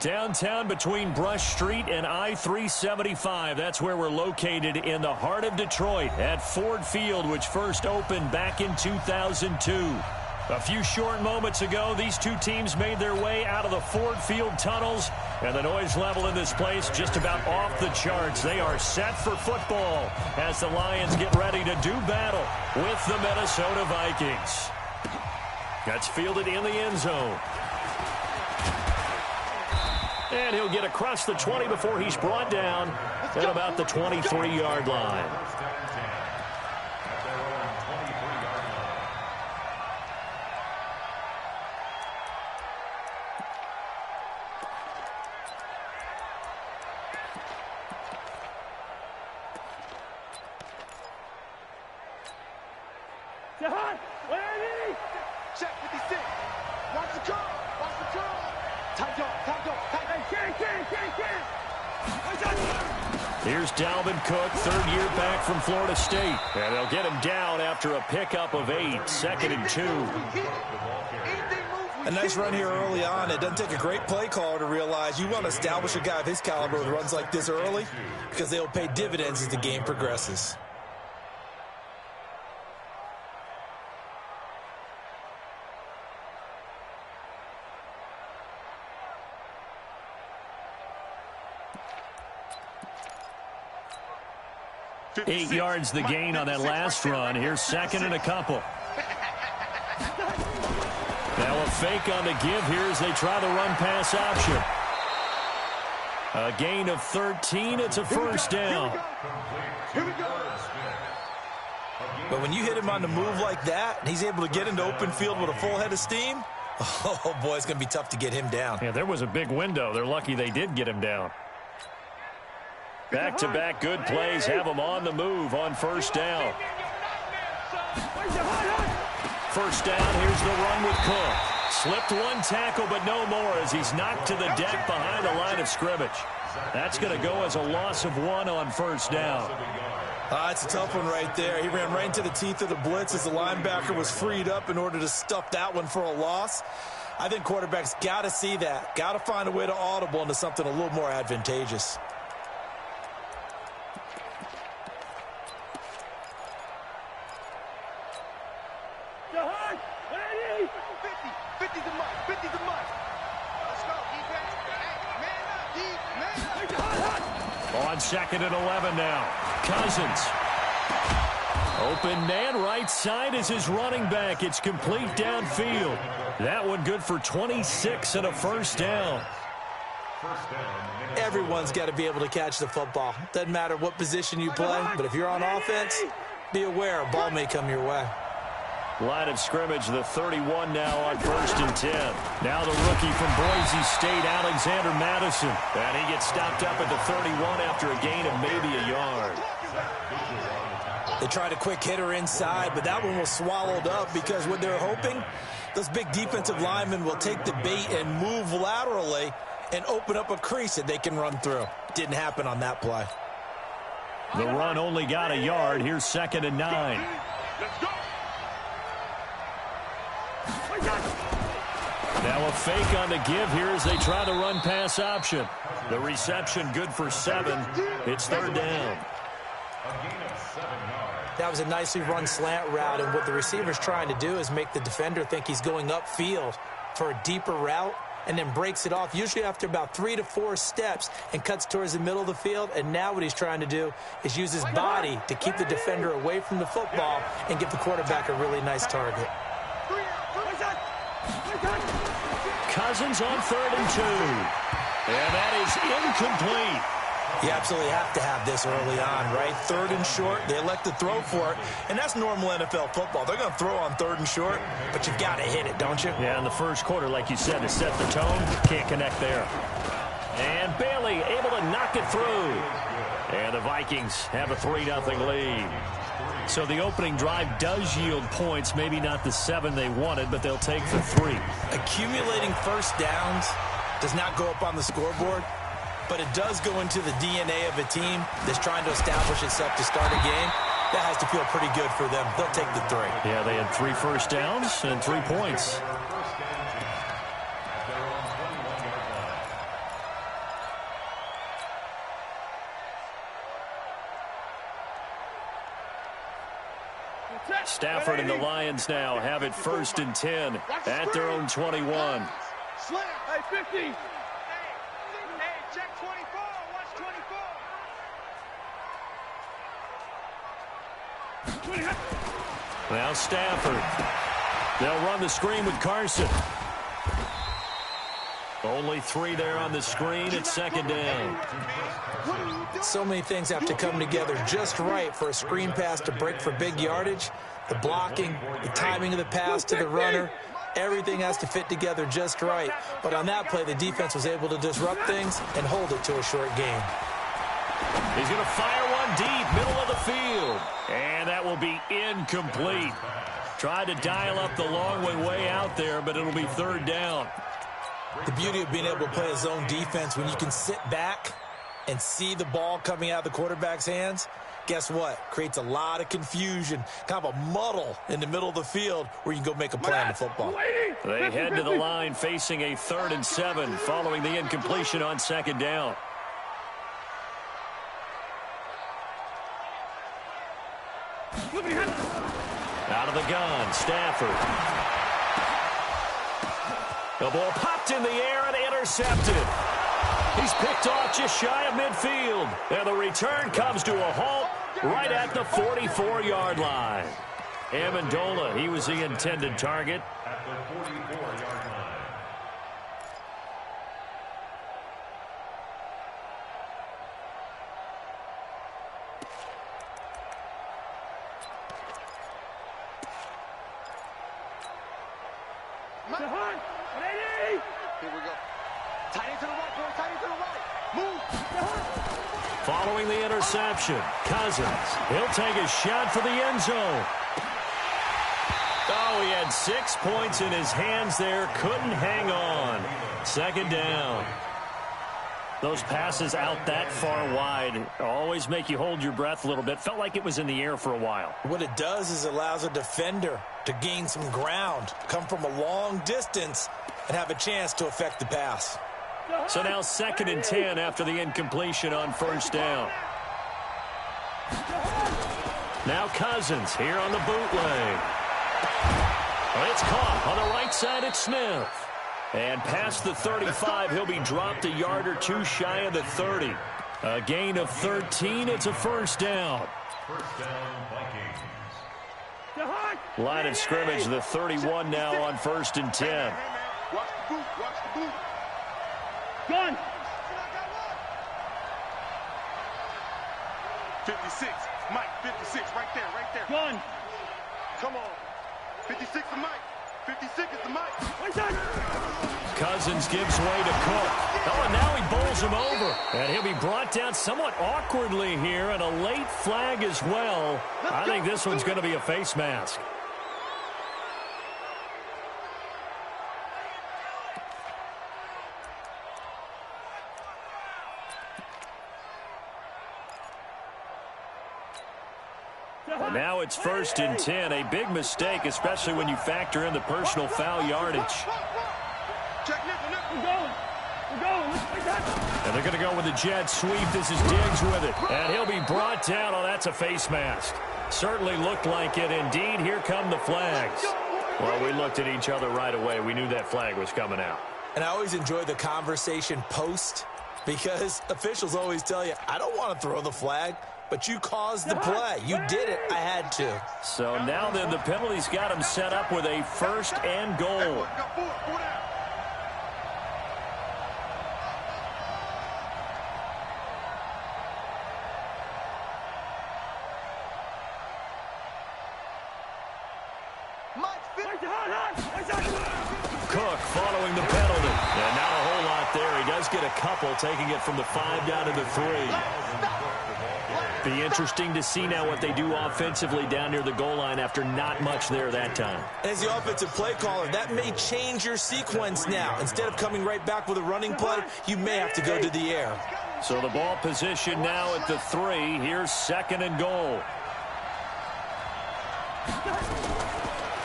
Downtown between Brush Street and I-375. That's where we're located in the heart of Detroit at Ford Field, which first opened back in 2002. A few short moments ago, these two teams made their way out of the Ford Field tunnels, and the noise level in this place just about off the charts. They are set for football as the Lions get ready to do battle with the Minnesota Vikings. That's fielded in the end zone. And he'll get across the 20 before he's brought down at about the 23-yard line. Check 56. Watch the curl. Watch the curl. Tight up. Tight up. Tight up. Here's Dalvin Cook, third year back from Florida State. And they'll get him down after a pickup of 8, 2nd and 2. A nice run here early on. It doesn't take a great play caller to realize you want to establish a guy of his caliber with runs like this early because they'll pay dividends as the game progresses. Eight yards the gain on that last run. Here's second and a couple. Now a fake on the give here as they try the run-pass option. A gain of 13. It's a first down. But when you hit him on the move like that, and he's able to get into open field with a full head of steam, oh, boy, it's going to be tough to get him down. Yeah, there was a big window. They're lucky they did get him down. Back-to-back good plays have him on the move on first down. First down, here's the run with Cook. Slipped one tackle, but no more as he's knocked to the deck behind the line of scrimmage. That's going to go as a loss of 1 on first down. It's a tough one right there. He ran right into the teeth of the blitz as the linebacker was freed up in order to stuff that one for a loss. I think quarterbacks got to see that. Got to find a way to audible into something a little more advantageous. On 2nd and 11 now. Cousins. Open man right side is his running back. It's complete downfield. That one good for 26 and a first down. Everyone's got to be able to catch the football. Doesn't matter what position you play, but if you're on offense, be aware a ball may come your way. Line of scrimmage, the 31 now on 1st and 10. Now the rookie from Boise State, Alexander Madison. And he gets stopped up at the 31 after a gain of maybe a yard. They tried a quick hitter inside, but that one was swallowed up because what they're hoping, those big defensive linemen will take the bait and move laterally and open up a crease that they can run through. Didn't happen on that play. The run only got a yard. Here's 2nd and 9. Let's go. Now a fake on the give here as they try the run-pass option. The reception good for 7. It's 3rd down. That was a nicely run slant route, and what the receiver's trying to do is make the defender think he's going upfield for a deeper route and then breaks it off, usually after about 3 to 4 steps, and cuts towards the middle of the field. And now what he's trying to do is use his body to keep the defender away from the football and give the quarterback a really nice target. Cousins on 3rd and 2. And that is incomplete. You absolutely have to have this early on, right? 3rd and short, they elect to throw for it, and that's normal NFL football. They're going to throw on 3rd and short, but you've got to hit it, don't you? Yeah, in the first quarter, like you said, to set the tone, can't connect there. And Bailey able to knock it through. And the Vikings have a 3-0 lead. So the opening drive does yield points, maybe not the 7 they wanted, but they'll take the 3. Accumulating first downs does not go up on the scoreboard, but it does go into the DNA of a team that's trying to establish itself to start a game. That has to feel pretty good for them. They'll take the 3. Yeah, they had 3 first downs and 3 points. Stafford and the Lions now have it 1st and 10 at their own 21. Slam. Hey, 50. Hey, check 24. Watch 24. Now Stafford. They'll run the screen with Carson. Only 3 there on the screen at 2nd down. So many things have to come together just right for a screen pass to break for big yardage. The blocking, the timing of the pass to the runner, everything has to fit together just right. But on that play, the defense was able to disrupt things and hold it to a short gain. He's going to fire one deep, middle of the field. And that will be incomplete. Tried to dial up the long way out there, but it'll be 3rd down. The beauty of being able to play a zone defense when you can sit back and see the ball coming out of the quarterback's hands, guess what? Creates a lot of confusion, kind of a muddle in the middle of the field where you can go make a play on the football. They head to the line facing a 3rd and 7 following the incompletion on 2nd down. Out of the gun, Stafford. The ball popped in the air and intercepted. He's picked off just shy of midfield. And the return comes to a halt right at the 44-yard line. Amendola, he was the intended target. At the 44-yard line. Here we go. Tight end to the right, boy. Tight end to the right. Move. Following the interception, Cousins. He'll take a shot for the end zone. Oh, he had 6 points in his hands there. Couldn't hang on. 2nd down. Those passes out that far wide always make you hold your breath a little bit. Felt like it was in the air for a while. What it does is it allows a defender to gain some ground, come from a long distance, and have a chance to affect the pass. So now 2nd and 10 after the incompletion on 1st down. Now Cousins here on the bootleg. It's caught on the right side at Smith. And past the 35, he'll be dropped a yard or 2 shy of the 30. A gain of 13, it's a 1st down. First down, Vikings. Line of scrimmage, the 31 now on 1st and 10. Watch the boot. Watch the boot. Gun. 56. Mike, 56. Right there, right there. Gun. Come on. 56 is Mike. 56 is the Mike. Cousins gives way to Cook. Oh, and now he bowls him over. And he'll be brought down somewhat awkwardly here, and a late flag as well. I think this one's going to be a face mask. Now it's 1st and 10. A big mistake, especially when you factor in the personal foul yardage. We're going. And they're going to go with the jet sweep. This is Diggs with it. And he'll be brought down. Oh, that's a face mask. Certainly looked like it. Indeed, here come the flags. Well, we looked at each other right away. We knew that flag was coming out. And I always enjoy the conversation post because officials always tell you, I don't want to throw the flag. But you caused the play. You did it. I had to. So now then the penalty's got him set up with a 1st and goal. Cook following the penalty. And not a whole lot there. He does get a couple, taking it from the 5 down to the 3. Be interesting to see now what they do offensively down near the goal line after not much there that time. As the offensive play caller, that may change your sequence now. Instead of coming right back with a running play, you may have to go to the air. So the ball position now at the 3. Here's 2nd and goal.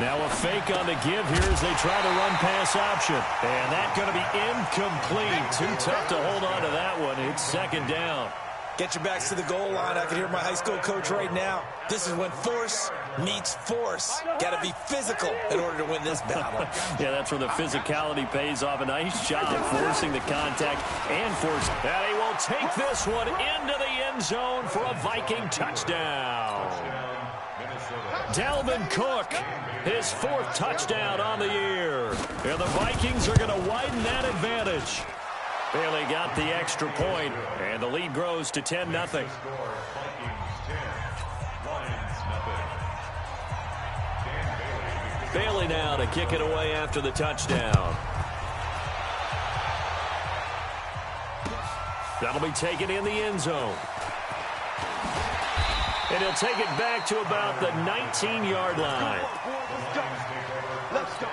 Now a fake on the give here as they try to run pass option. And that's going to be incomplete. Too tough to hold on to that one. It's 2nd down. Get your backs to the goal line. I can hear my high school coach right now. This is when force meets force. Got to be physical in order to win this battle. Yeah, that's where the physicality pays off. A nice job forcing the contact and forcing. And he will take this one into the end zone for a Viking touchdown. Dalvin Cook, his 4th touchdown on the year. And the Vikings are going to widen that advantage. Bailey got the extra point, and the lead grows to 10-0. Bailey now to kick it away after the touchdown. That'll be taken in the end zone. And he'll take it back to about the 19-yard line. Let's go.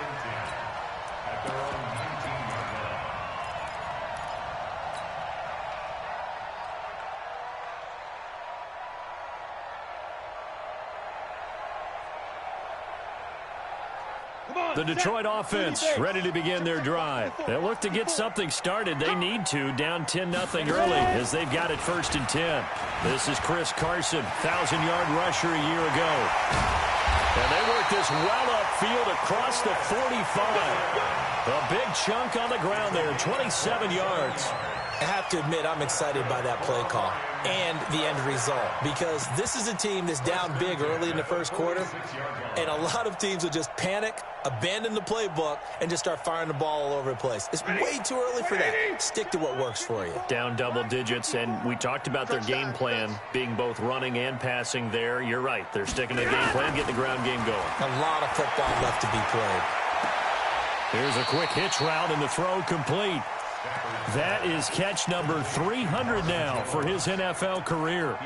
The Detroit offense ready to begin their drive. They look to get something started. They need to, down 10-0 early as they've got it 1st and 10. This is Chris Carson, 1,000-yard rusher a year ago. And they work this well upfield across the 45. A big chunk on the ground there, 27 yards. I have to admit, I'm excited by that play call and the end result, because this is a team that's down big early in the first quarter, and a lot of teams will just panic, abandon the playbook, and just start firing the ball all over the place. It's way too early for that. Stick to what works for you. Down double digits, and we talked about their game plan being both running and passing there. You're right. They're sticking to the game plan, getting the ground game going. A lot of football left to be played. Here's a quick hitch route, and the throw complete. That is catch number 300 now for his NFL career.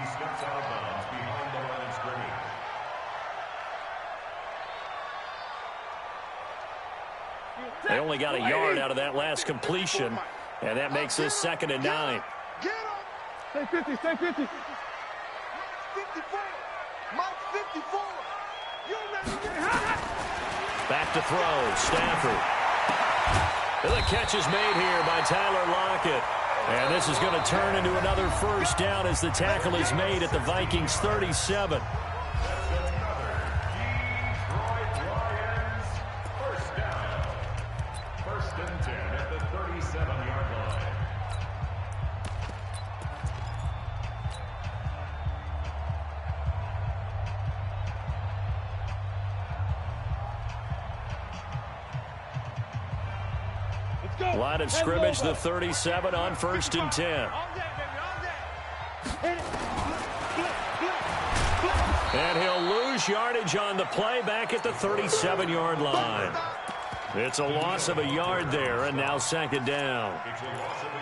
They only got a yard out of that last completion, and that makes this 2nd and 9. Stay 50, stay 50. 54. Mike 54. Back to throw, Stafford. And the catch is made here by Tyler Lockett. And this is going to turn into another 1st down as the tackle is made at the Vikings 37. Line of scrimmage, the 37 on 1st and 10. And he'll lose yardage on the play back at the 37-yard line. It's a loss of a yard there, and now 2nd down.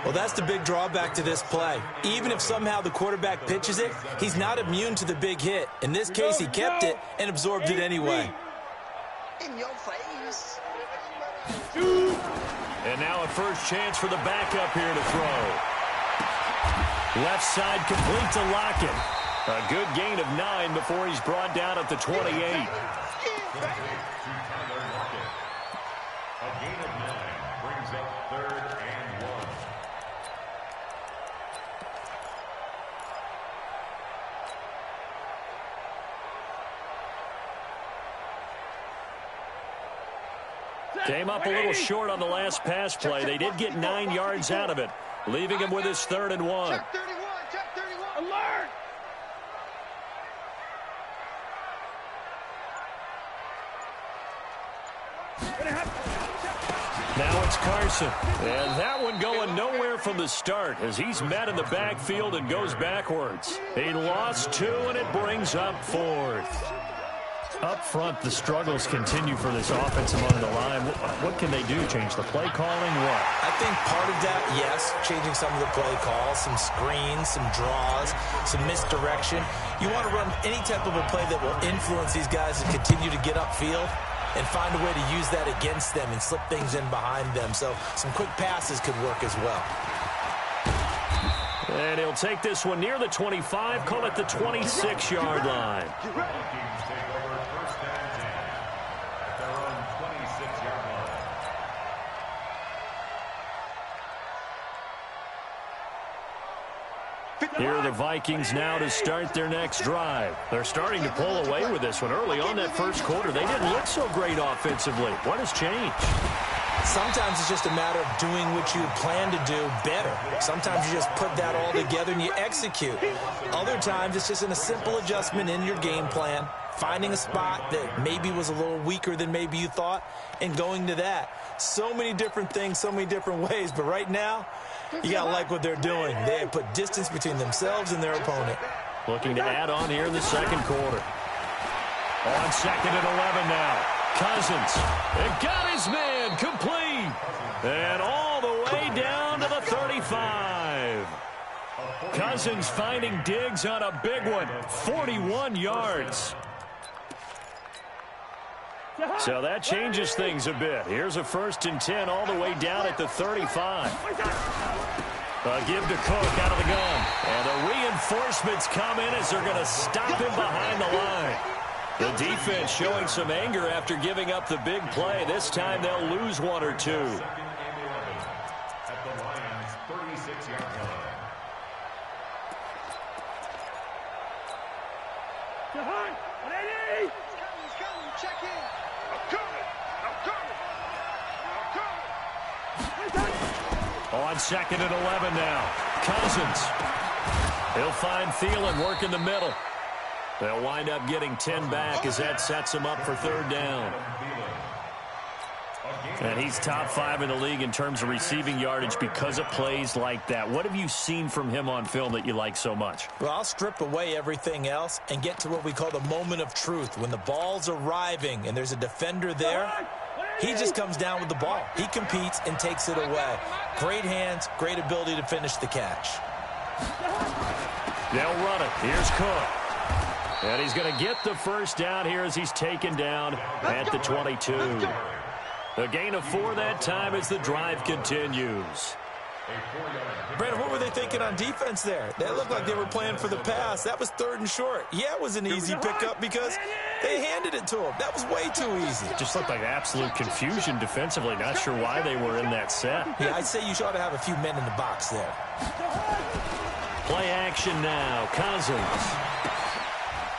Well, that's the big drawback to this play. Even if somehow the quarterback pitches it, he's not immune to the big hit. In this case, he kept it and absorbed it anyway. In your face. And now a first chance for the backup here to throw. Left side complete to Lockett. A good gain of 9 before he's brought down at the 28. Yeah, baby. A gain of 9 brings up 3rd and 1. Came up a little short on the last pass play. They did get 9 yards out of it, leaving him with his 3rd and 1. Check 31, check 31. Alert! Now it's Carson. And that one going nowhere from the start as he's met in the backfield and goes backwards. He lost 2, and it brings up 4th. Up front, the struggles continue for this offense among the line. What can they do? Change the play calling? What? I think part of that, yes, changing some of the play calls, some screens, some draws, some misdirection. You want to run any type of a play that will influence these guys to continue to get upfield and find a way to use that against them and slip things in behind them. So some quick passes could work as well. And he'll take this one near the 25, call it the 26-yard line. Here are the Vikings now to start their next drive. They're starting to pull away with this one. Early on that first quarter, they didn't look so great offensively. What has changed? Sometimes it's just a matter of doing what you plan to do better. Sometimes you just put that all together and you execute. Other times it's just in a simple adjustment in your game plan, finding a spot that maybe was a little weaker than maybe you thought, and going to that. So many different things, so many different ways, but right now, you got to like what they're doing. They have put distance between themselves and their opponent. Looking to add on here in the second quarter. On 2nd and 11 now. Cousins. It got his man complete. And all the way down to the 35. Cousins finding Diggs on a big one. 41 yards. So that changes things a bit. Here's a 1st and 10 all the way down at the 35. Give to Cook out of the gun. And the reinforcements come in as they're going to stop him behind the line. The defense showing some anger after giving up the big play. This time they'll lose 1 or 2. At the Lions' 36-yard line. Check in. I'm coming. On 2nd and 11 now. Cousins. He'll find Thielen working the middle. They'll wind up getting 10 back as that sets him up for 3rd down. And he's top 5 in the league in terms of receiving yardage because of plays like that. What have you seen from him on film that you like so much? Well, I'll strip away everything else and get to what we call the moment of truth. When the ball's arriving and there's a defender there, he just comes down with the ball. He competes and takes it away. Great hands, great ability to finish the catch. They'll run it. Here's Cook. And he's going to get the 1st down here as he's taken down at the 22. A gain of 4 that time as the drive continues. Brandon, what were they thinking on defense there? That looked like they were playing for the pass. That was 3rd and short. Yeah, it was an easy pickup because they handed it to him. That was way too easy. Just looked like absolute confusion defensively. Not sure why they were in that set. Yeah, I'd say you ought to have a few men in the box there. Play action now. Cousins.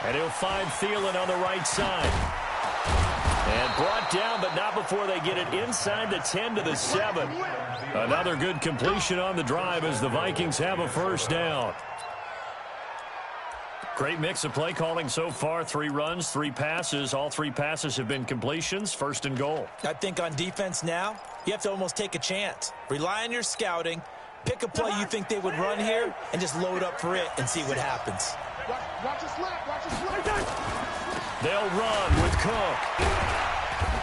And he'll find Thielen on the right side. And brought down, but not before they get it inside the 10 to the 7. Another good completion on the drive as the Vikings have a 1st down. Great mix of play calling so far. 3 runs, 3 passes. All 3 passes have been completions. 1st and goal. I think on defense now, you have to almost take a chance. Rely on your scouting. Pick a play you think they would run here and just load up for it and see what happens. Watch his slap. Watch his slap. They'll run with Cook.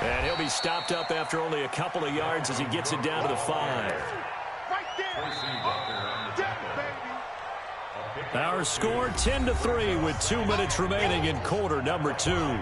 And he'll be stopped up after only a couple of yards as he gets it down to the 5. Right there. Our score 10-3 with 2 minutes remaining in quarter number 2.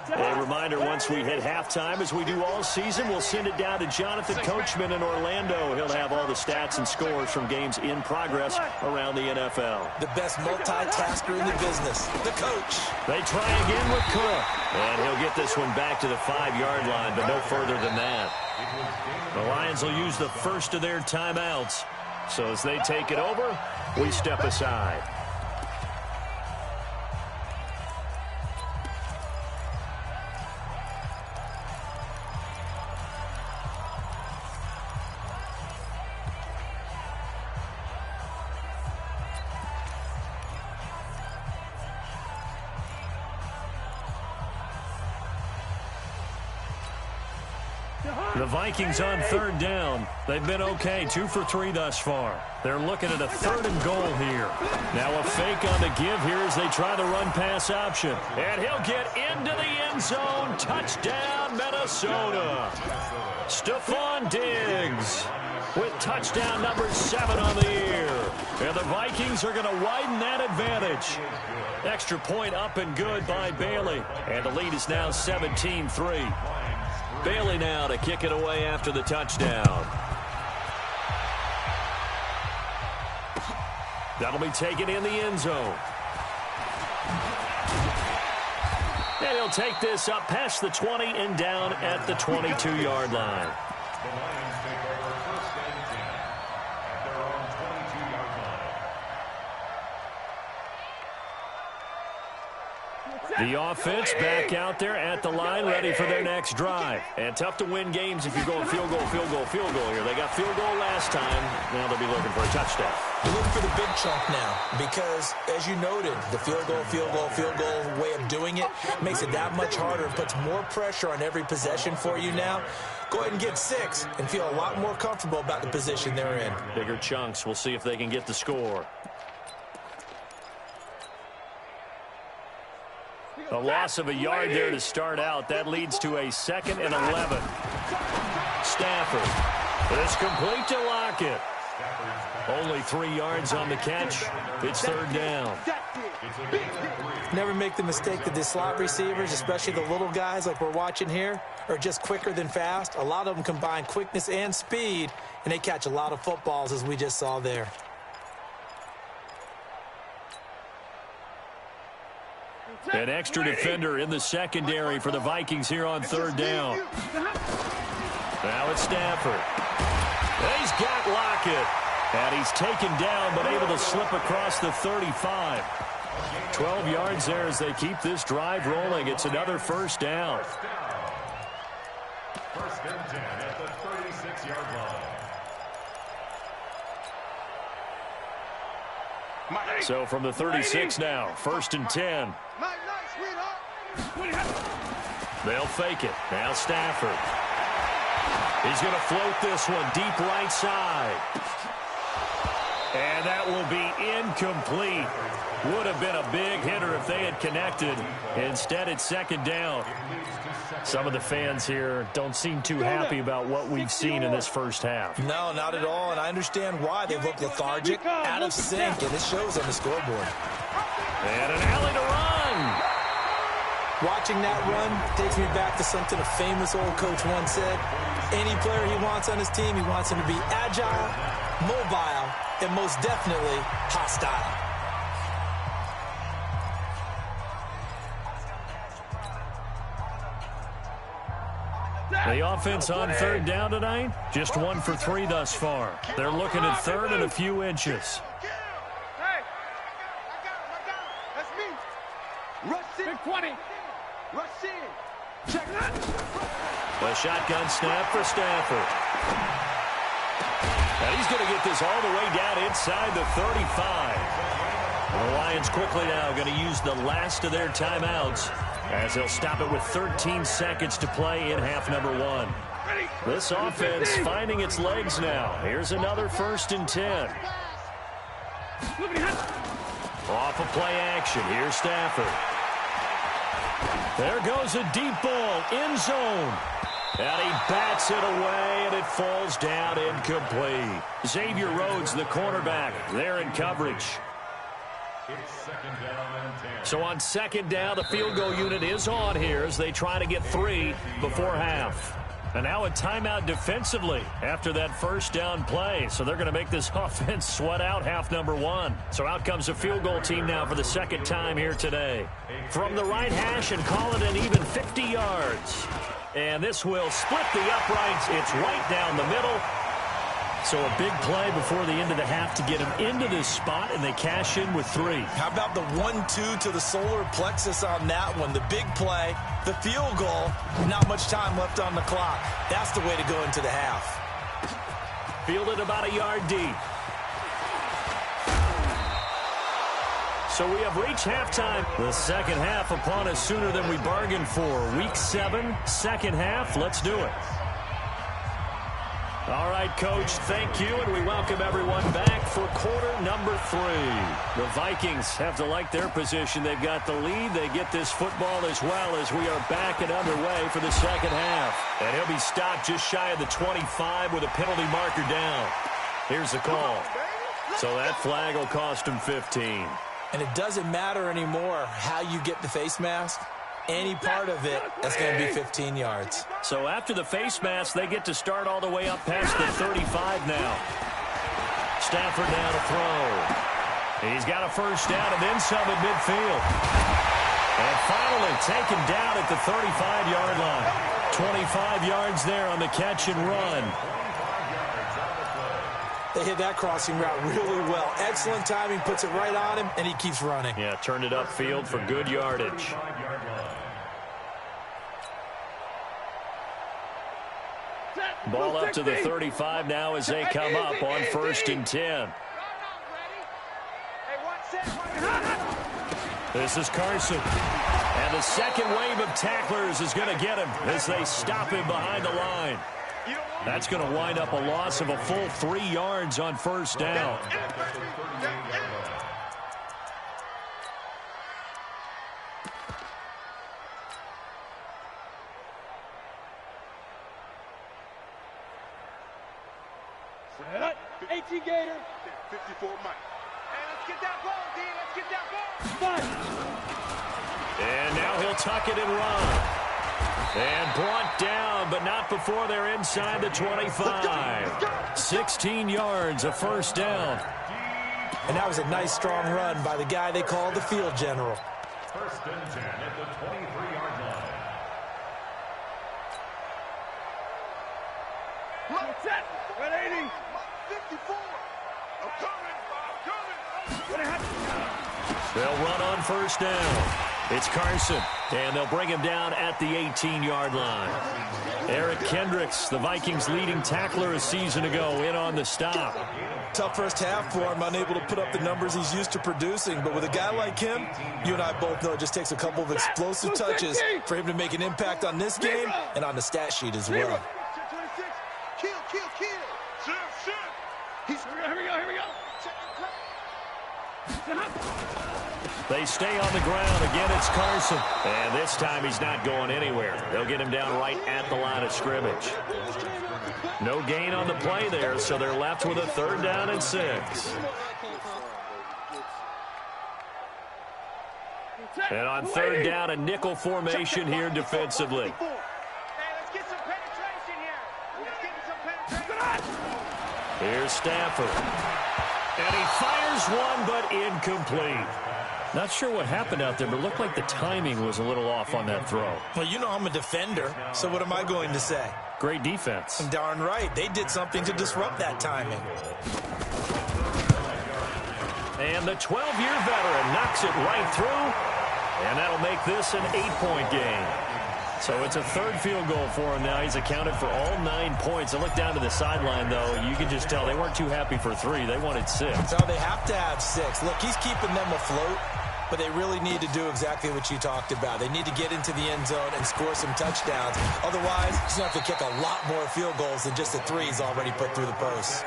A reminder, once we hit halftime, as we do all season, we'll send it down to Jonathan Coachman in Orlando. He'll have all the stats and scores from games in progress around the NFL. The best multitasker in the business, the coach. They try again with Cook. And he'll get this one back to the 5-yard line, but no further than that. The Lions will use the first of their timeouts. So as they take it over, we step aside. The Vikings on 3rd down. They've been okay, 2 for 3 thus far. They're looking at a 3rd and goal here. Now a fake on the give here as they try the run-pass option. And he'll get into the end zone. Touchdown, Minnesota. Stephon Diggs with touchdown number 7 on the year. And the Vikings are going to widen that advantage. Extra point up and good by Bailey. And the lead is now 17-3. Bailey now to kick it away after the touchdown. That'll be taken in the end zone. And he'll take this up past the 20 and down at the 22-yard line. The Lions take over first and 10 at their own 22-yard line. The offense back out there at the line, ready for their next drive. And tough to win games if you're going field goal, field goal, field goal here. They got field goal last time. Now they'll be looking for a touchdown. You're looking for the big chunk now because, as you noted, the field goal way of doing it makes it that much harder and puts more pressure on every possession for you now. Go ahead and get 6 and feel a lot more comfortable about the position they're in. Bigger chunks. We'll see if they can get the score. A loss of a yard there to start out. That leads to a 2nd and 11. Stafford. It's complete to Lockett. Only 3 yards on the catch. It's 3rd down. Never make the mistake that the slot receivers, especially the little guys like we're watching here, are just quicker than fast. A lot of them combine quickness and speed, and they catch a lot of footballs, as we just saw there. An extra defender in the secondary for the Vikings here on 3rd down. Now it's Stafford. He's got Lockett. And he's taken down but able to slip across the 35. 12 yards there as they keep this drive rolling. It's another 1st down. First and 10 at the 36-yard line. So from the 36 now, 1st and 10. They'll fake it. Now Stafford. He's going to float this one deep right side. And that will be incomplete. Would have been a big hitter if they had connected. Instead, it's 2nd down. Some of the fans here don't seem too happy about what we've seen in this first half. No, not at all, and I understand why. They look lethargic, out of sync, and it shows on the scoreboard. And an alley to run. Watching that run takes me back to something a famous old coach once said. Any player he wants on his team, he wants him to be agile, mobile, and most definitely hostile. The offense on 3rd down tonight, just 1 for 3 thus far. They're looking at 3rd and a few inches. Hey, I got him. That's me. Rush in. Big 20. Rush in. Check that. A shotgun snap for Stafford. And he's going to get this all the way down inside the 35. The Lions quickly now going to use the last of their timeouts as they'll stop it with 13 seconds to play in half number 1. This offense finding its legs now. Here's another 1st and 10. Off of play action. Here's Stafford. There goes a deep ball, end zone. And he bats it away, and it falls down incomplete. Xavier Rhodes, the cornerback, there in coverage. It's 2nd down and 10. So on 2nd down, the field goal unit is on here as they try to get 3 before half. And now a timeout defensively after that 1st down play. So they're going to make this offense sweat out half number 1. So out comes a field goal team now for the 2nd time here today. From the right hash and call it an even 50 yards. And this will split the uprights. It's right down the middle. So a big play before the end of the half to get him into this spot, and they cash in with 3. How about the 1-2 to the solar plexus on that one? The big play, the field goal, not much time left on the clock. That's the way to go into the half. Fielded about a yard deep. So we have reached halftime. The 2nd half upon us sooner than we bargained for. Week 7, 2nd half. Let's do it. All right, Coach, thank you, and we welcome everyone back for quarter number 3. The Vikings have to like their position. They've got the lead. They get this football as well as we are back and underway for the 2nd half. And he'll be stopped just shy of the 25 with a penalty marker down. Here's the call. So that flag will cost him 15. And it doesn't matter anymore how you get the face mask. any part of it, that's going to be 15 yards. So after the face mask, they get to start all the way up past the 35 now. Stafford now to throw. He's got a first down and then some at midfield. And finally taken down at the 35-yard line. 25 yards there on the catch and run. They hit that crossing route really well. Excellent timing, puts it right on him, and he keeps running. Yeah, turned it upfield for good yardage. Ball up to the 35 now as they come up on 1st and 10. This is Carson. And the second wave of tacklers is going to get him as they stop him behind the line. That's going to wind up a loss of a full 3 yards on 1st down. Set up. 18 Gator. 54 Mike. Hey, let's get that ball, D. Let's get that ball. And now he'll tuck it and run. And brought down, but not before they're inside the 25. 16 yards, a 1st down. And that was a nice, strong run by the guy they call the field general. 1st and 10 at the 23-yard line. Look, set. 180. 54. I'm coming. They'll run on 1st down. It's Carson, and they'll bring him down at the 18-yard line. Eric Kendricks, the Vikings' leading tackler a season ago, in on the stop. Tough first half for him, unable to put up the numbers he's used to producing. But with a guy like him, you and I both know it just takes a couple of explosive touches for him to make an impact on this game and on the stat sheet as well. 26. Kill. Shit. Here we go. They stay on the ground. Again, it's Carson. And this time he's not going anywhere. They'll get him down right at the line of scrimmage. No gain on the play there, so they're left with a 3rd down and 6. And on 3rd down, a nickel formation here defensively. Hey, let's get some penetration here. Let's get some penetration. Here's Stafford. And he fires one, but incomplete. Not sure what happened out there, but it looked like the timing was a little off on that throw. Well, you know I'm a defender, so what am I going to say? Great defense. Darn right. They did something to disrupt that timing. And the 12-year veteran knocks it right through, and that'll make this an 8-point game. So it's a 3rd field goal for him now. He's accounted for all 9 points. I look down to the sideline, though. You can just tell they weren't too happy for 3. They wanted 6. No, they have to have 6. Look, he's keeping them afloat, but they really need to do exactly what you talked about. They need to get into the end zone and score some touchdowns. Otherwise, he's going to have to kick a lot more field goals than just the 3 he's already put through the posts.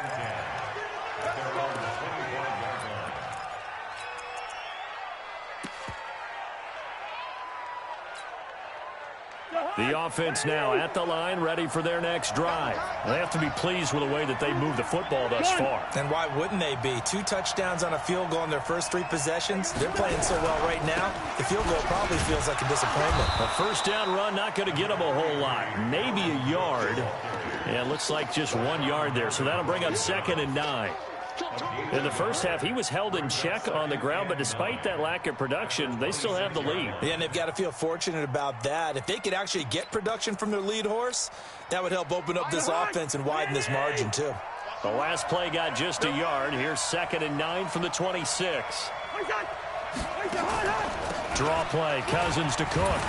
The offense now at the line, ready for their next drive. They have to be pleased with the way that they moved the football thus far. And why wouldn't they be? 2 touchdowns on a field goal in their first 3 possessions. They're playing so well right now, the field goal probably feels like a disappointment. A 1st down run, not going to get them a whole lot. Maybe a yard. Yeah, it looks like just 1 yard there, so that'll bring up 2nd and 9. In the first half, he was held in check on the ground, but despite that lack of production, they still have the lead. Yeah, and they've got to feel fortunate about that. If they could actually get production from their lead horse, that would help open up this offense and widen this margin, too. The last play got just a yard. Here's 2nd and 9 from the 26. Draw play, Cousins to Cook.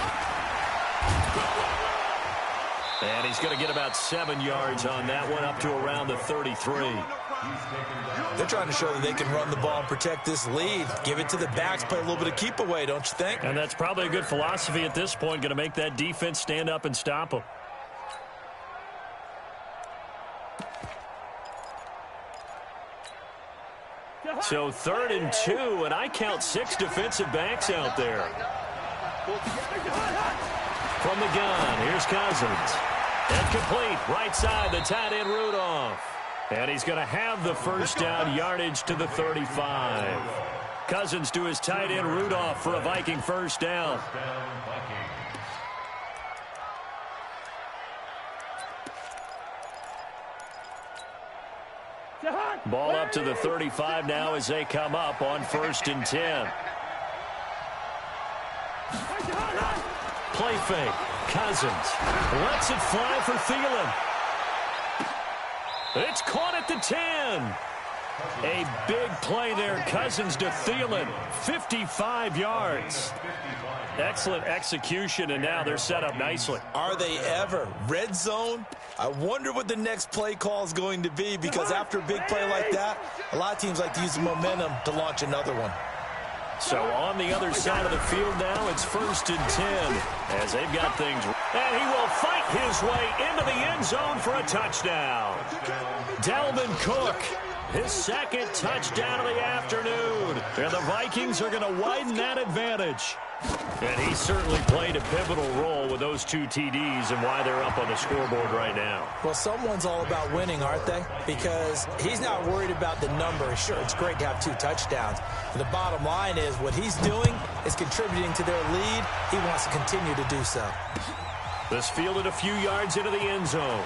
And he's going to get about 7 yards on that one, up to around the 33. They're trying to show that they can run the ball and protect this lead. Give it to the backs, play a little bit of keep away, don't you think? And that's probably a good philosophy at this point, going to make that defense stand up and stop them. So 3rd and 2, and I count 6 defensive backs out there. From the gun, here's Cousins. And complete, right side, the tight end Rudolph. And he's going to have the 1st down, yardage to the 35. Cousins to his tight end Rudolph for a Viking 1st down. Ball up to the 35 now as they come up on 1st and 10. Play fake. Cousins lets it fly for Thielen. It's caught at the 10. A big play there. Cousins to Thielen. 55 yards. Excellent execution, and now they're set up nicely. Are they ever? Red zone? I wonder what the next play call is going to be, because after a big play like that, a lot of teams like to use the momentum to launch another one. So on the other side of the field now, it's 1st and 10 as they've got things. And he will fight his way into the end zone for a touchdown. Dalvin Cook, his 2nd touchdown of the afternoon. And the Vikings are going to widen that advantage. And he certainly played a pivotal role with those 2 TDs and why they're up on the scoreboard right now. Well, someone's all about winning, aren't they? Because he's not worried about the number. Sure, it's great to have 2 touchdowns. But the bottom line is what he's doing is contributing to their lead. He wants to continue to do so. This fielded a few yards into the end zone.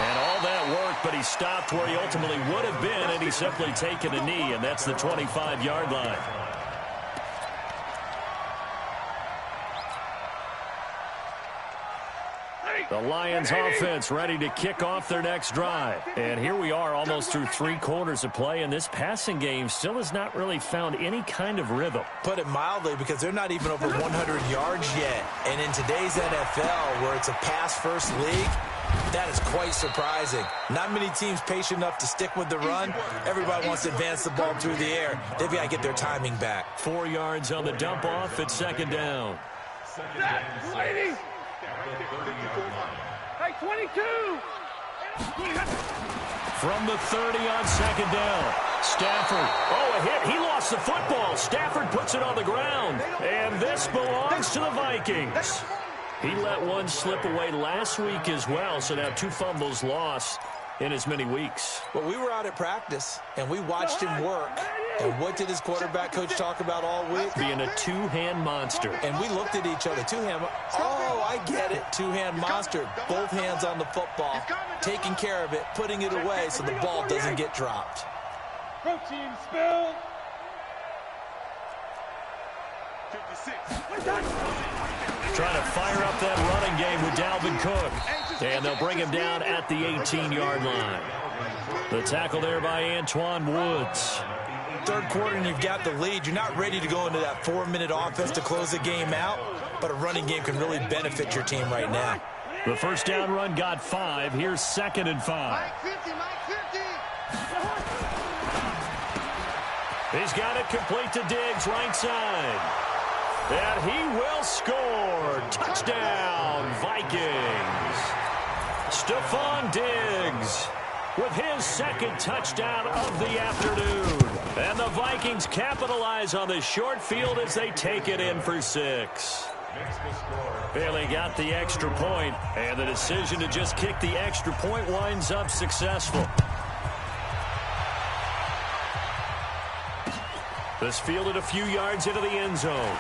And all that worked, but he stopped where he ultimately would have been, and he's simply taken a knee, and that's the 25-yard line. The Lions offense ready to kick off their next drive. And here we are almost through 3 quarters of play, and this passing game still has not really found any kind of rhythm. Put it mildly, because they're not even over 100 yards yet. And in today's NFL, where it's a pass-first league, that is quite surprising. Not many teams patient enough to stick with the run. Everybody wants to advance the ball through the air. They've got to get their timing back. 4 yards on the dump-off. It's 2nd down. Lady! Hey, 22! From the 30 on 2nd down. Stafford. Oh, a hit. He lost the football. Stafford puts it on the ground. And this belongs to the Vikings. He let one slip away last week as well, so now 2 fumbles lost in as many weeks. Well, we were out at practice, and we watched him work. And what did his quarterback coach talk about all week? Being a 2-hand monster. And we looked at each other. 2-hand. Oh, I get it. 2-hand monster. Both hands on the football, taking care of it, putting it away so the ball doesn't get dropped. Protein spill. 56. Trying to fire up that running game with Dalvin Cook. And they'll bring him down at the 18-yard line. The tackle there by Antoine Woods. 3rd quarter and you've got the lead. You're not ready to go into that 4-minute offense to close the game out, but a running game can really benefit your team right now. The 1st down run got 5. Here's 2nd and 5. He's got it complete to Diggs, right side. And he will score. Touchdown, Vikings. Stephon Diggs with his 2nd touchdown of the afternoon. And the Vikings capitalize on the short field as they take it in for 6. Bailey got the extra point, and the decision to just kick the extra point winds up successful. This fielded a few yards into the end zone.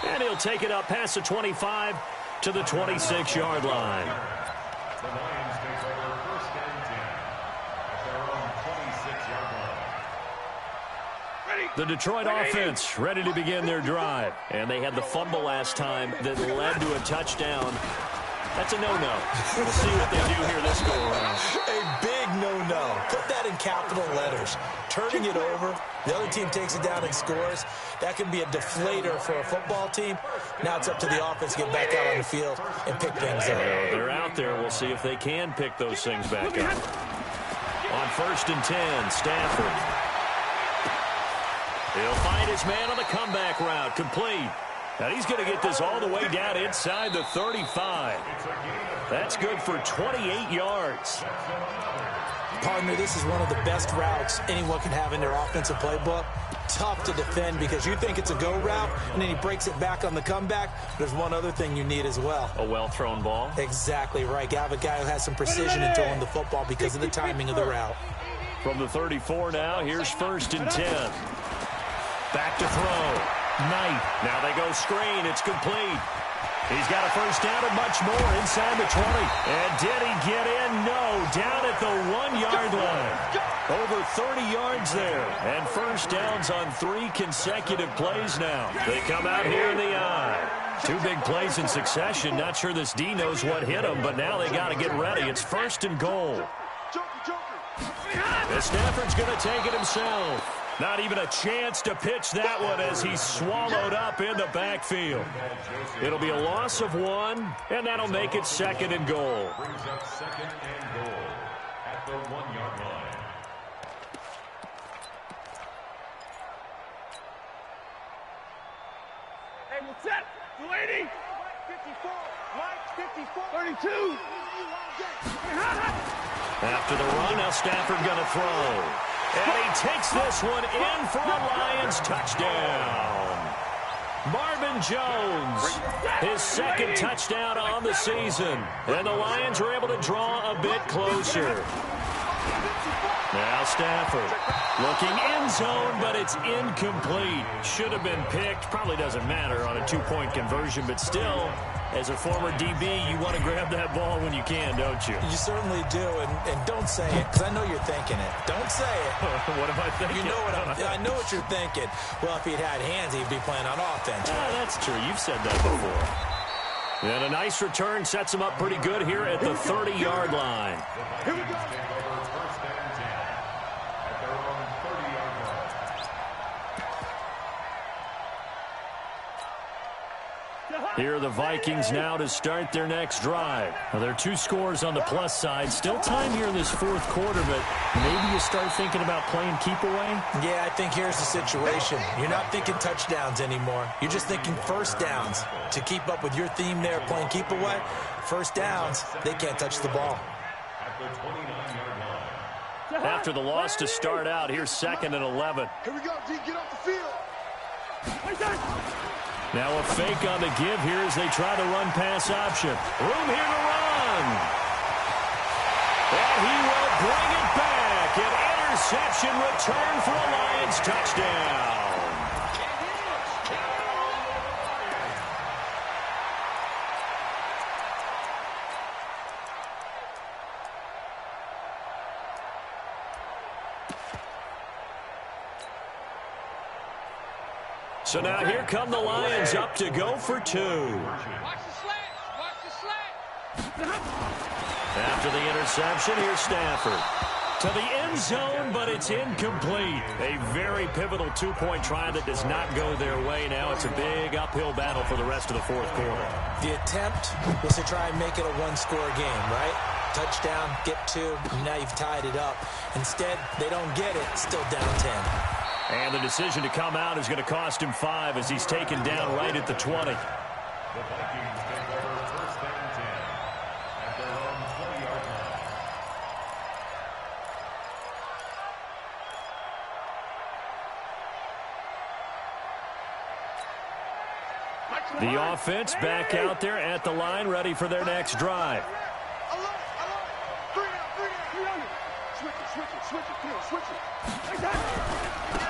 And he'll take it up past the 25 to the 26-yard line. The Lions take over 1st and 10 at their own 26-yard line. The Detroit offense ready to begin their drive. And they had the fumble last time that led to a touchdown. That's a no-no. We'll see what they do here this go-around. A big no-no. Put that in capital letters. Turning it over, the other team takes it down and scores. That can be a deflator for a football team. Now it's up to the offense to get back out on the field and pick things up. They're out there. We'll see if they can pick those things back up. On 1st and 10, Stafford. He'll find his man on the comeback route. Complete. And he's going to get this all the way down inside the 35. That's good for 28 yards. Partner, this is one of the best routes anyone can have in their offensive playbook. Tough to defend because you think it's a go route, and then he breaks it back on the comeback. There's one other thing you need as well. A well-thrown ball? Exactly right. You have a guy who has some precision in throwing the football because of the timing of the route. From the 34 now, here's 1st and 10. Back to throw. Knight. Now they go screen. It's complete. He's got a first down and much more inside the 20. And did he get in? No. Down at the 1-yard line. Over 30 yards there. And first downs on 3 consecutive plays now. They come out here in the I. 2 big plays in succession. Not sure this D knows what hit him, but now they got to get ready. It's first and goal. And Stafford's going to take it himself. Not even a chance to pitch that one as he's swallowed up in the backfield. It'll be a loss of 1, and that'll make it second and goal. Brings up second and goal at the 1-yard line. Hey, what's that? 280. 54. Mike, 54. 32. After the run, now Stafford going to throw. And he takes this one in for a Lions touchdown. Marvin Jones, his second touchdown on the season. And the Lions are able to draw a bit closer. Now Stafford looking end zone, but it's incomplete. Should have been picked. Probably doesn't matter on a 2-point conversion, but still, as a former DB, you want to grab that ball when you can, don't you? You certainly do, and don't say it, because I know you're thinking it. Don't say it. What am I thinking? You know what I know what you're thinking. Well, if he'd had hands, he'd be playing on offense. Right? That's true. You've said that before. And a nice return sets him up pretty good here at the 30-yard line. Here we go. First and 10 at their own 30-yard line. Here are the Vikings now to start their next drive. Now, there are 2 scores on the plus side. Still time here in this fourth quarter, but maybe you start thinking about playing keep away? Yeah, I think here's the situation. You're not thinking touchdowns anymore. You're just thinking first downs. To keep up with your theme there, playing keep away, first downs, they can't touch the ball. At the 29-yard line. After the loss to start out, here's second and 11. Here we go, D. Get off the field. Now a fake on the give here as they try the run-pass option. Room here to run. And he will bring it back. An interception return for a Lions touchdown. So now here come the Lions up to go for 2. Watch the slant. Watch the slant. After the interception, here's Stafford. To the end zone, but it's incomplete. A very pivotal 2-point try that does not go their way. Now it's a big uphill battle for the rest of the fourth quarter. The attempt was to try and make it a 1-score game, right? Touchdown, get 2, now you've tied it up. Instead, they don't get it, still down 10. And the decision to come out is going to cost him 5 as he's taken down right at the 20. The Vikings take over first and 10 at their own 20-yard line. The offense back out there at the line, ready for their next drive.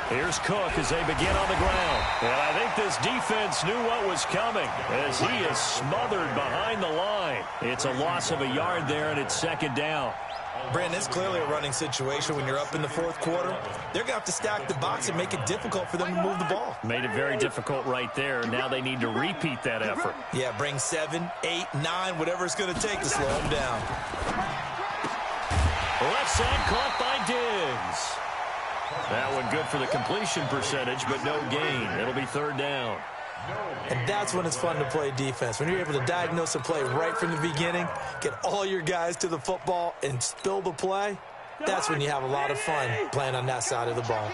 Here's Cook as they begin on the ground. And I think this defense knew what was coming as he is smothered behind the line. It's a loss of a yard there, and it's second down. Brandon, it's clearly a running situation when you're up in the fourth quarter. They're going to have to stack the box and make it difficult for them to move the ball. Made it very difficult right there. Now they need to repeat that effort. Yeah, bring 7, 8, 9, whatever it's going to take to slow them down. Left side caught by Diggs. That one good for the completion percentage, but no gain. It'll be third down. And that's when it's fun to play defense. When you're able to diagnose a play right from the beginning, get all your guys to the football and spill the play, that's when you have a lot of fun playing on that side of the ball.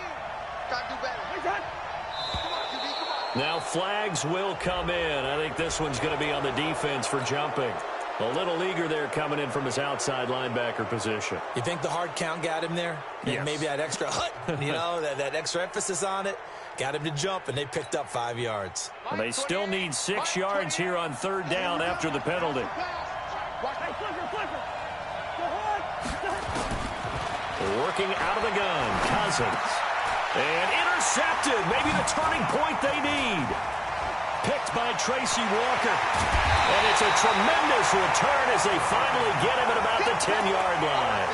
Now flags will come in. I think this one's going to be on the defense for jumping. A little eager there coming in from his outside linebacker position. You think the hard count got him there? Yes. Maybe that extra that extra emphasis on it got him to jump, and they picked up 5 yards. And they still need 6 yards here on third down after the penalty. Working out of the gun, Cousins. And intercepted. Maybe the turning point they need. picked by Tracy Walker. And it's a tremendous return as they finally get him at about the 10-yard line.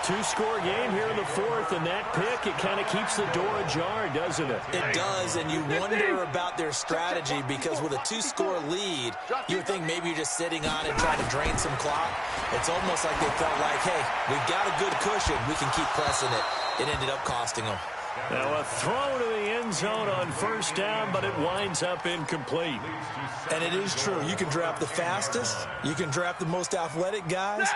Two-score game here in the fourth, and that pick, it kind of keeps the door ajar, doesn't it? It does, and you wonder about their strategy because with a two-score lead, you would think maybe you're just sitting on it trying to drain some clock. It's almost like they felt like, hey, we've got a good cushion. We can keep pressing it. It ended up costing them. Now a throw to the end zone on first down, but it winds up incomplete. And it is true. You can draft the fastest. You can draft the most athletic guys.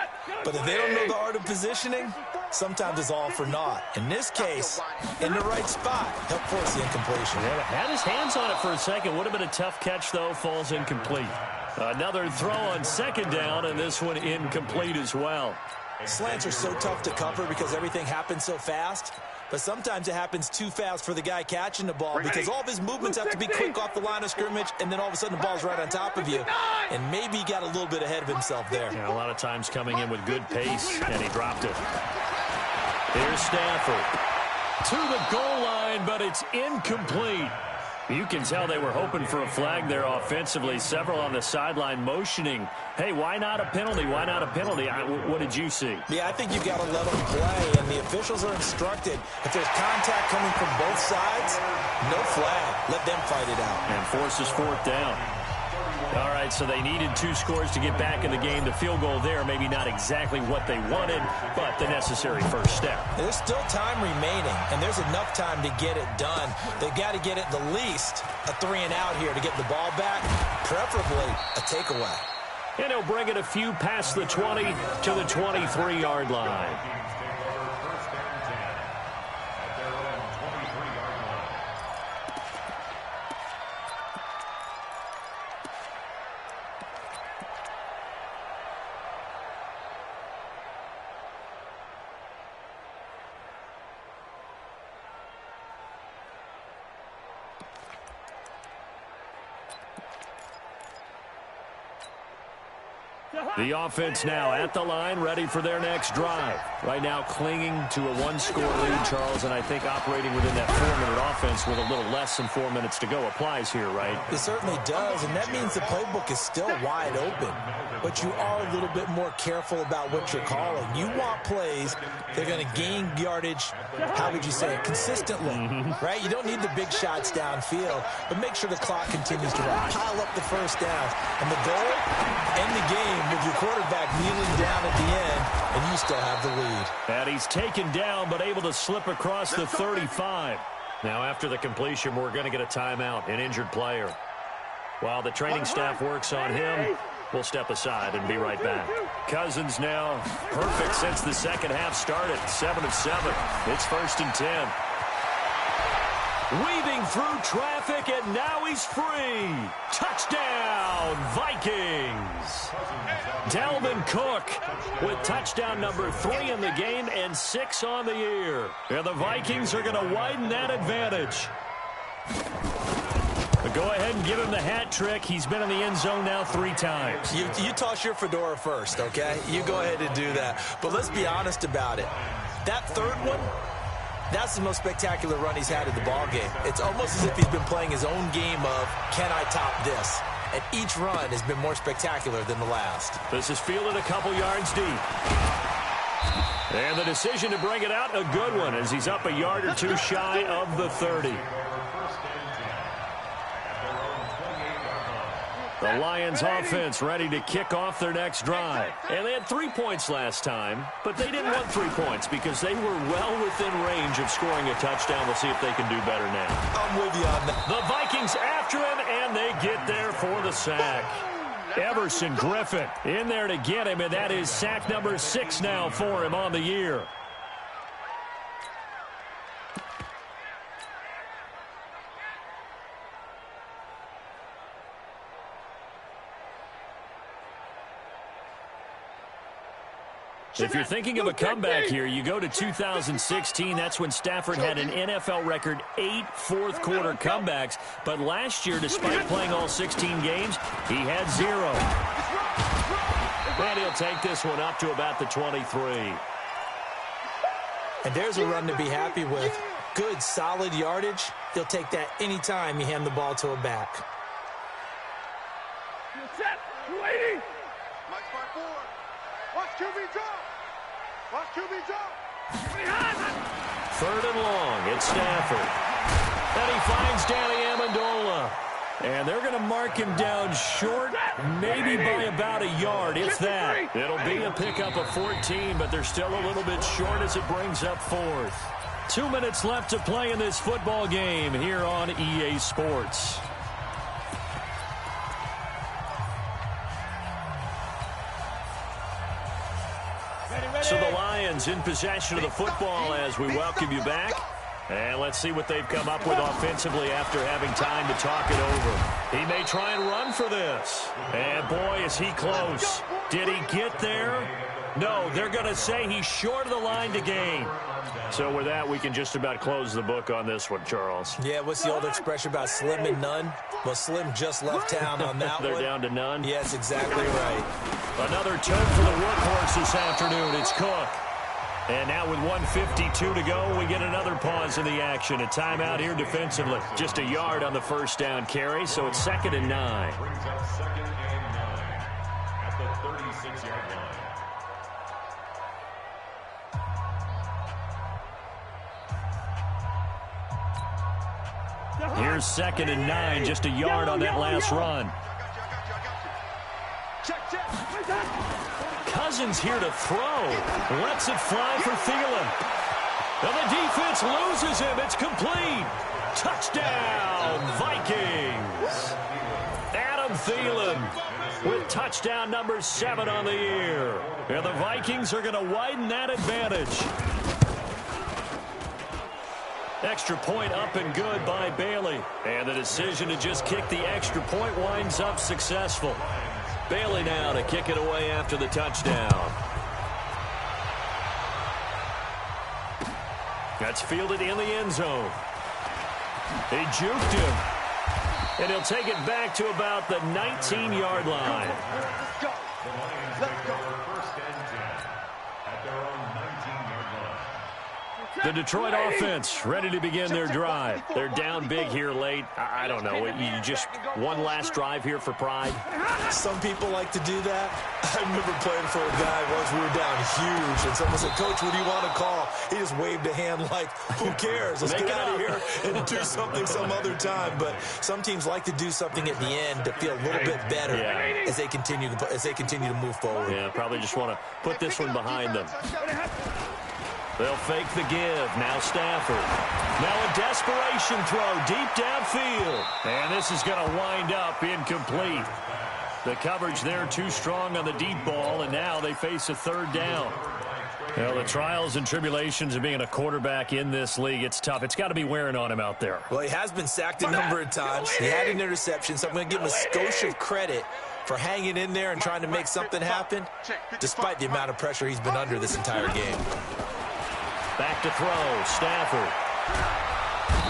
But if they don't know the art of positioning, sometimes it's all for naught. In this case, in the right spot, helped force the incompletion. Yeah, had his hands on it for a second. Would have been a tough catch, though. Falls incomplete. Another throw on second down, and this one incomplete as well. Slants are so tough to cover because everything happens so fast. But sometimes it happens too fast for the guy catching the ball because all of his movements have to be quick off the line of scrimmage, and then all of a sudden the ball's right on top of you. And maybe he got a little bit ahead of himself there. Yeah, a lot of times coming in with good pace, and he dropped it. Here's Stafford to the goal line, but it's incomplete. You can tell they were hoping for a flag there offensively. Several on the sideline motioning, hey, why not a penalty? Why not a penalty? What did you see? Yeah, I think you've got to let them play, and the officials are instructed. If there's contact coming from both sides, no flag. Let them fight it out. And forces fourth down. All right, so they needed 2 scores to get back in the game. The field goal there, maybe not exactly what they wanted, but the necessary first step. There's still time remaining, and there's enough time to get it done. They've got to get at the least a 3-and-out here to get the ball back, preferably a takeaway. And he'll bring it a few past the 20 to the 23-yard line. The offense now at the line, ready for their next drive. Right now clinging to a 1-score lead, Charles, and I think operating within that 4-minute offense with a little less than 4 minutes to go applies here, right? It certainly does, and that means the playbook is still wide open. But you are a little bit more careful about what you're calling. You want plays that are going to gain yardage, how would you say it, consistently, right? You don't need the big shots downfield, but make sure the clock continues to run. Pile up the first down. And the goal, end the game with your quarterback kneeling down at the end, and you still have the lead. And he's taken down, but able to slip across the 35. Now, after the completion, we're going to get a timeout, an injured player. While the training staff works on him, we'll step aside and be right back. Cousins now perfect since the second half started. 7 of 7. It's 1st and 10. Weaving through traffic, and now he's free. Touchdown, Vikings. Dalvin Cook with touchdown number 3 in the game and 6 on the year. And the Vikings are going to widen that advantage. But go ahead and give him the hat trick. He's been in the end zone now 3 times. You toss your fedora first, okay? You go ahead and do that. But let's be honest about it. That third one, that's the most spectacular run he's had in the ballgame. It's almost as if he's been playing his own game of, can I top this? And each run has been more spectacular than the last. This is fielded a couple yards deep. And the decision to bring it out, a good one, as he's up a yard or 2 shy of the 30. The Lions offense ready to kick off their next drive. And they had 3 points last time, but they didn't want 3 points because they were well within range of scoring a touchdown. We'll see if they can do better now. I'm with you on that. The Vikings after him, and they get there for the sack. Everson Griffin in there to get him, and that is sack number 6 now for him on the year. If you're thinking of a comeback here, you go to 2016. That's when Stafford had an NFL record 8 fourth-quarter comebacks. But last year, despite playing all 16 games, he had 0. And he'll take this one up to about the 23. And there's a run to be happy with. good, solid yardage, he'll take that anytime you hand the ball to a back. Set. 280. Mike 5-4. Watch QB drop. Watch QB drop. Third and long. It's Stafford. And he finds Danny Amendola. And they're going to mark him down short, maybe by about a yard, if that. It'll be a pickup of 14, but they're still a little bit short as it brings up fourth. 2 minutes left to play in this football game here on EA Sports. So the Lions in possession of the football as we welcome you back. And let's see what they've come up with offensively after having time to talk it over. He may try and run for this. And boy, is he close. Did he get there? No, they're going to say he's short of the line to gain. So with that, we can just about close the book on this one, Charles. Yeah, what's the old expression about slim and none? Well, Slim just left town on that They're one. down to none? Yes, exactly right. Another tote for the workhorse this afternoon. It's Cook. And now with 1:52 to go, we get another pause in the action. A timeout here defensively. Just a yard on the first down carry, so it's 2nd and 9. Brings up 2nd and 9 at the 36-yard line. Here's 2nd and 9, just a yard on that last run. Cousins here to throw. Lets it fly for Thielen. And the defense loses him. It's complete. Touchdown, Vikings. Adam Thielen with touchdown number 7 on the year. And the Vikings are going to widen that advantage. Extra point up and good by Bailey. And the decision to just kick the extra point winds up successful. Bailey now to kick it away after the touchdown. That's fielded in the end zone. He juked him. And he'll take it back to about the 19-yard line. Let's go. The Lions take over 1st and 10 at their own 19-yard line. The Detroit offense ready to begin their drive. They're down big here late. I don't know. You just one last drive here for pride. Some people like to do that. I remember playing for a guy once. We were down huge, and someone said, "Coach, what do you want to call?" He just waved a hand like, "Who cares? Let's get out of here and do something some other time." But some teams like to do something at the end to feel a little bit better as they continue to move forward. Yeah, probably just want to put this one behind them. They'll fake the give. Now Stafford. Now a desperation throw deep downfield. And this is going to wind up incomplete. The coverage there too strong on the deep ball, and now they face a 3rd down. Well, the trials and tribulations of being a quarterback in this league, it's tough. It's got to be wearing on him out there. Well, he has been sacked a number of times. He had an interception, so I'm going to give him a skosh of credit for hanging in there and trying to make something happen, despite the amount of pressure he's been under this entire game. Back to throw, Stafford.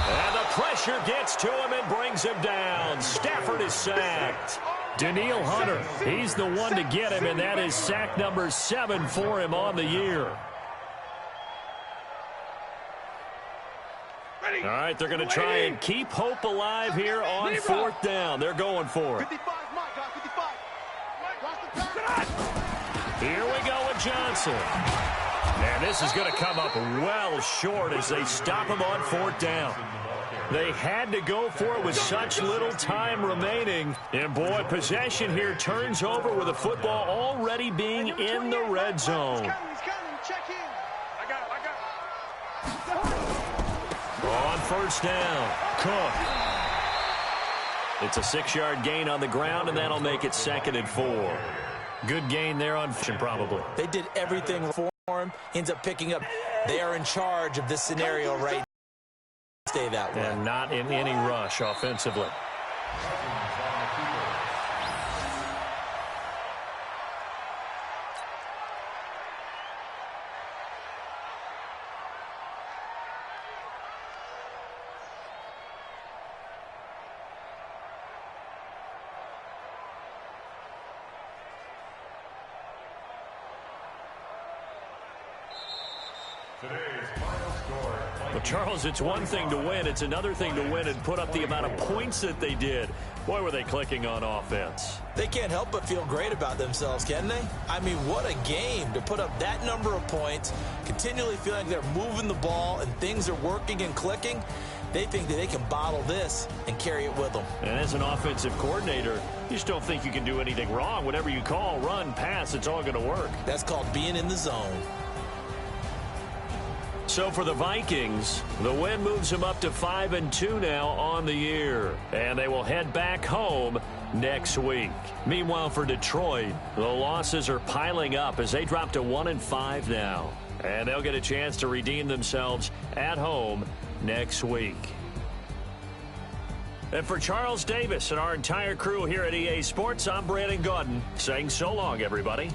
And the pressure gets to him and brings him down. Stafford is sacked. Danielle Hunter, he's the one to get him, and that is sack number 7 for him on the year. All right, they're going to try and keep hope alive here on 4th down. They're going for it. 55, Mike, guys, 55. Here we go with Johnson. And this is going to come up well short as they stop him on 4th down. They had to go for it with such little time remaining. And, boy, possession here turns over with the football already being in the red zone. He's coming. Check in. I got it. On 1st down, Cook. It's a 6-yard gain on the ground, and that'll make it 2nd and 4. Good gain there on probably. They did everything for him. Ends up picking up. They are in charge of this scenario right now. Stay that way. And not in any rush offensively. Today's final score, Well, Charles, it's one thing to win. It's another thing to win and put up the amount of points that they did. Boy, were they clicking on offense. They can't help but feel great about themselves, can they? I mean, what a game to put up that number of points, continually feeling like they're moving the ball and things are working and clicking. They think that they can bottle this and carry it with them. And as an offensive coordinator, you just don't think you can do anything wrong. Whatever you call, run, pass, it's all going to work. That's called being in the zone. So for the Vikings, the win moves them up to 5-2 now on the year. And they will head back home next week. Meanwhile, for Detroit, the losses are piling up as they drop to 1-5 now. And they'll get a chance to redeem themselves at home next week. And for Charles Davis and our entire crew here at EA Sports, I'm Brandon Gaudin saying so long, everybody.